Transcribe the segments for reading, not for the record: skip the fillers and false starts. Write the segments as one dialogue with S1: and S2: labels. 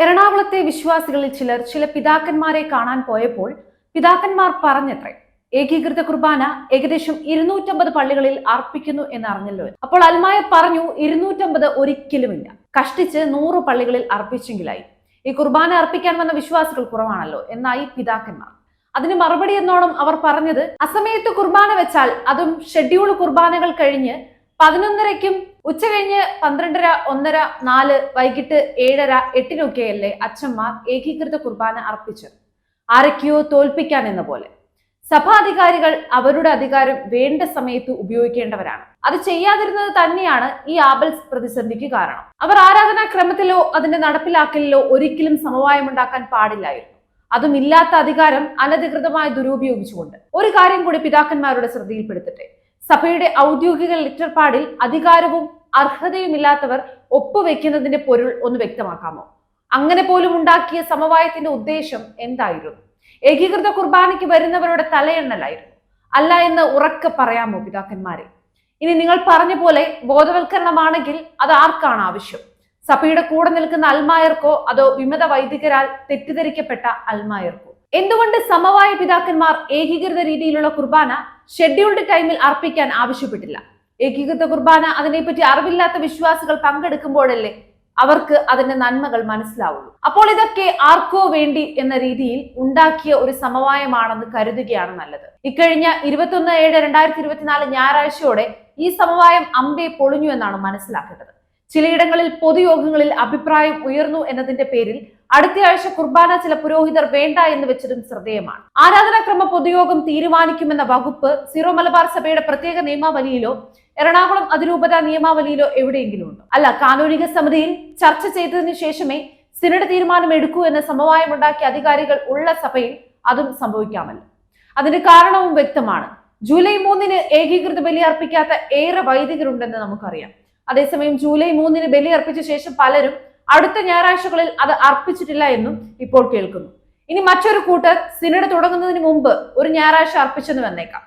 S1: എറണാകുളത്തെ വിശ്വാസികളിൽ ചില പിതാക്കന്മാരെ കാണാൻ പോയപ്പോൾ പിതാക്കന്മാർ പറഞ്ഞത്രേ, ഏകീകൃത കുർബാന ഏകദേശം 250 പള്ളികളിൽ അർപ്പിക്കുന്നു എന്നറിഞ്ഞല്ലോ. അപ്പോൾ അൽമായർ പറഞ്ഞു, 250 ഒരിക്കലുമില്ല, കഷ്ടിച്ച് 100 പള്ളികളിൽ അർപ്പിച്ചെങ്കിലായി. ഈ കുർബാന അർപ്പിക്കാൻ വന്ന വിശ്വാസികൾ കുറവാണല്ലോ എന്നായി പിതാക്കന്മാർ. അതിന് മറുപടി എന്നോണം അവർ പറഞ്ഞത്, അസമയത്ത് കുർബാന വെച്ചാൽ, അതും ഷെഡ്യൂൾ കുർബാനകൾ കഴിഞ്ഞ് 11:30-ക്കും ഉച്ച കഴിഞ്ഞ് 12:30, 1:30, 4, വൈകിട്ട് 7:30, 8-നൊക്കെയല്ലേ അച്ഛന്മാർ ഏകീകൃത കുർബാന അർപ്പിച്ചത്, ആരൊക്കെയോ തോൽപ്പിക്കാൻ എന്ന പോലെ. സഭാധികാരികൾ അവരുടെ അധികാരം വേണ്ട സമയത്ത് ഉപയോഗിക്കേണ്ടവരാണ്. അത് ചെയ്യാതിരുന്നത് തന്നെയാണ് ഈ ആബൽസ് പ്രതിസന്ധിക്ക് കാരണം. അവർ ആരാധനാക്രമത്തിലോ അതിന്റെ നടപ്പിലാക്കലിലോ ഒരിക്കലും സമവായമുണ്ടാക്കാൻ പാടില്ലായിരുന്നു. അതും ഇല്ലാത്ത അധികാരം അനധികൃതമായി ദുരുപയോഗിച്ചുകൊണ്ട്. ഒരു കാര്യം കൂടി പിതാക്കന്മാരുടെ ശ്രദ്ധയിൽപ്പെടുത്തട്ടെ. സഭയുടെ ഔദ്യോഗിക ലെറ്റർപാഡിൽ അധികാരവും അർഹതയുമില്ലാത്തവർ ഒപ്പുവെക്കുന്നതിന്റെ പൊരുൾ ഒന്ന് വ്യക്തമാക്കാമോ? അങ്ങനെ പോലും ഉണ്ടാക്കിയ സമവായത്തിന്റെ ഉദ്ദേശം എന്തായിരുന്നു? ഏകീകൃത കുർബാനയ്ക്ക് വരുന്നവരുടെ തലയെണ്ണലായിരുന്നു, അല്ല എന്ന് ഉറക്കെ പറയാമോ പിതാക്കന്മാരെ? ഇനി നിങ്ങൾ പറഞ്ഞ പോലെ ബോധവൽക്കരണമാണെങ്കിൽ അത് ആർക്കാണ് ആവശ്യം? സഭയുടെ കൂടെ നിൽക്കുന്ന അൽമായർക്കോ അതോ വിമത വൈദികരാൽ തെറ്റിദ്ധരിക്കപ്പെട്ട അൽമായർക്കോ? എന്തുകൊണ്ട് സമവായ പിതാക്കന്മാർ ഏകീകൃത രീതിയിലുള്ള കുർബാന ഷെഡ്യൂൾഡ് ടൈമിൽ അർപ്പിക്കാൻ ആവശ്യപ്പെട്ടില്ല? ഏകീകൃത കുർബാന അതിനെപ്പറ്റി അറിവില്ലാത്ത വിശ്വാസികൾ പങ്കെടുക്കുമ്പോഴല്ലേ അവർക്ക് അതിന്റെ നന്മകൾ മനസ്സിലാവുള്ളൂ. അപ്പോൾ ഇതൊക്കെ ആർക്കോ വേണ്ടി എന്ന രീതിയിൽ ഉണ്ടാക്കിയ ഒരു സമവായമാണെന്ന് കരുതുകയാണ് നല്ലത്. ഇക്കഴിഞ്ഞ 21/7/2024 ഞായറാഴ്ചയോടെ ഈ സമവായം അമ്പേ പൊളിഞ്ഞു എന്നാണ് മനസ്സിലാക്കേണ്ടത്. ചിലയിടങ്ങളിൽ പൊതുയോഗങ്ങളിൽ അഭിപ്രായം ഉയർന്നു എന്നതിന്റെ പേരിൽ അടുത്തയാഴ്ച കുർബാന ചില പുരോഹിതർ വേണ്ട എന്ന് വെച്ചതും ശ്രദ്ധേയമാണ്. ആരാധനാക്രമ പൊതുയോഗം തീരുമാനിക്കുമെന്ന വകുപ്പ് സിറോ മലബാർ സഭയുടെ പ്രത്യേക നിയമാവലിയിലോ എറണാകുളം അതിരൂപത നിയമാവലിയിലോ എവിടെയെങ്കിലും ഉണ്ടോ? അല്ല, കാനൂനിക സമിതിയിൽ ചർച്ച ചെയ്തതിനു ശേഷമേ സിനഡ് തീരുമാനം എടുക്കൂ എന്ന സമവായമുണ്ടാക്കിയ അധികാരികൾ ഉള്ള സഭയിൽ അതും സംഭവിക്കാമല്ലോ. അതിന്റെ കാരണവും വ്യക്തമാണ്. ജൂലൈ 3-ന് ഏകീകൃത ബലി അർപ്പിക്കാത്ത ഏറെ വൈദികരുണ്ടെന്ന് നമുക്കറിയാം. അതേസമയം ജൂലൈ 3-ന് ബലി അർപ്പിച്ച ശേഷം പലരും അടുത്ത ഞായറാഴ്ചകളിൽ അത് അർപ്പിച്ചിട്ടില്ല എന്നും ഇപ്പോൾ കേൾക്കുന്നു. ഇനി മറ്റൊരു കൂട്ടർ സിനഡ് തുടങ്ങുന്നതിന് മുമ്പ് ഒരു ഞായറാഴ്ച അർപ്പിച്ചെന്ന് വന്നേക്കാം.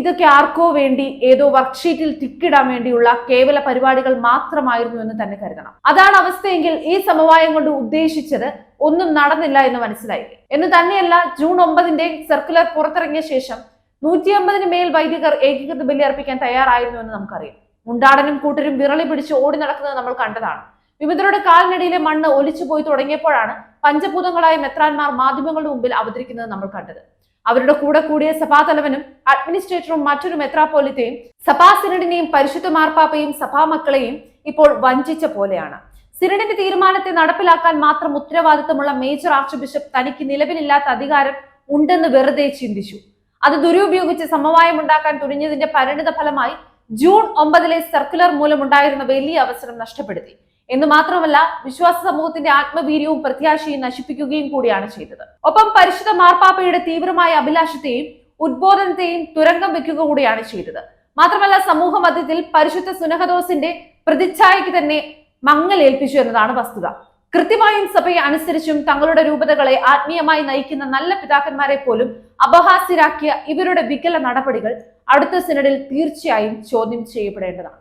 S1: ഇതൊക്കെ ആർക്കോ വേണ്ടി ഏതോ വർക്ക്ഷീറ്റിൽ ടിക്കിടാൻ വേണ്ടിയുള്ള കേവല പരിപാടികൾ മാത്രമായിരുന്നു എന്ന് തന്നെ കരുതണം. അതാണ് അവസ്ഥയെങ്കിൽ ഈ സമവായം കൊണ്ട് ഉദ്ദേശിച്ചത് ഒന്നും നടന്നില്ല എന്ന് മനസ്സിലായില്ലേ? എന്ന് തന്നെയല്ല, ജൂൺ 9-ന്റെ സർക്കുലർ പുറത്തിറങ്ങിയ ശേഷം 150-ന് മേൽ വൈദികർ ഏകീകൃത ബലി അർപ്പിക്കാൻ തയ്യാറായിരുന്നു എന്ന് നമുക്കറിയാം. മുണ്ടാടനും കൂട്ടരും വിറളി പിടിച്ച് ഓടി നടക്കുന്നത് നമ്മൾ കണ്ടതാണ്. വിമതരുടെ കാലിനടിയിലെ മണ്ണ് ഒലിച്ചു പോയി തുടങ്ങിയപ്പോഴാണ് പഞ്ചഭൂതങ്ങളായ മെത്രാന്മാർ മാധ്യമങ്ങളുടെ മുമ്പിൽ അവതരിക്കുന്നത് നമ്മൾ കണ്ടത്. അവരുടെ കൂടെ കൂടിയ സഭാതലവനും അഡ്മിനിസ്ട്രേറ്ററും മറ്റൊരു മെത്രാപ്പോലിത്തയും സഭാ സിനഡിനെയും പരിശുദ്ധ മാർപ്പാപ്പയും സഭാമക്കളെയും ഇപ്പോൾ വഞ്ചിച്ച പോലെയാണ്. സിനഡിന്റെ തീരുമാനത്തെ നടപ്പിലാക്കാൻ മാത്രം ഉത്തരവാദിത്തമുള്ള മേജർ ആർച്ച് ബിഷപ്പ് തനിക്ക് നിലവിലില്ലാത്ത അധികാരം ഉണ്ടെന്ന് വെറുതെ ചിന്തിച്ചു. അത് ദുരുപയോഗിച്ച് സമവായം ഉണ്ടാക്കാൻ തുനിഞ്ഞതിന്റെ പരിണിത ഫലമായി ജൂൺ 9-ലെ സർക്കുലർ മൂലമുണ്ടായിരുന്ന വലിയ അവസരം നഷ്ടപ്പെടുത്തി എന്ന് മാത്രമല്ല, വിശ്വാസ സമൂഹത്തിന്റെ ആത്മവീര്യവും പ്രത്യാശയും നശിപ്പിക്കുകയും കൂടിയാണ് ചെയ്തത്. ഒപ്പം പരിശുദ്ധ മാർപ്പാപ്പയുടെ തീവ്രമായ അഭിലാഷത്തെയും ഉദ്ബോധനത്തെയും തുരങ്കം വെക്കുക കൂടിയാണ് ചെയ്തത്. മാത്രമല്ല, സമൂഹ മധ്യത്തിൽ പരിശുദ്ധ സുനഹദോസിന്റെ പ്രതിച്ഛായയ്ക്ക് തന്നെ മങ്ങലേൽപ്പിച്ചു എന്നതാണ് വസ്തുത. കൃത്യമായും സഭയെ അനുസരിച്ചും തങ്ങളുടെ രൂപതകളെ ആത്മീയമായി നയിക്കുന്ന നല്ല പിതാക്കന്മാരെ പോലും അപഹാസ്യരാക്കിയ ഇവരുടെ വികല നടപടികൾ അടുത്ത സിനഡിൽ തീർച്ചയായും ചോദ്യം ചെയ്യപ്പെടേണ്ടതാണ്.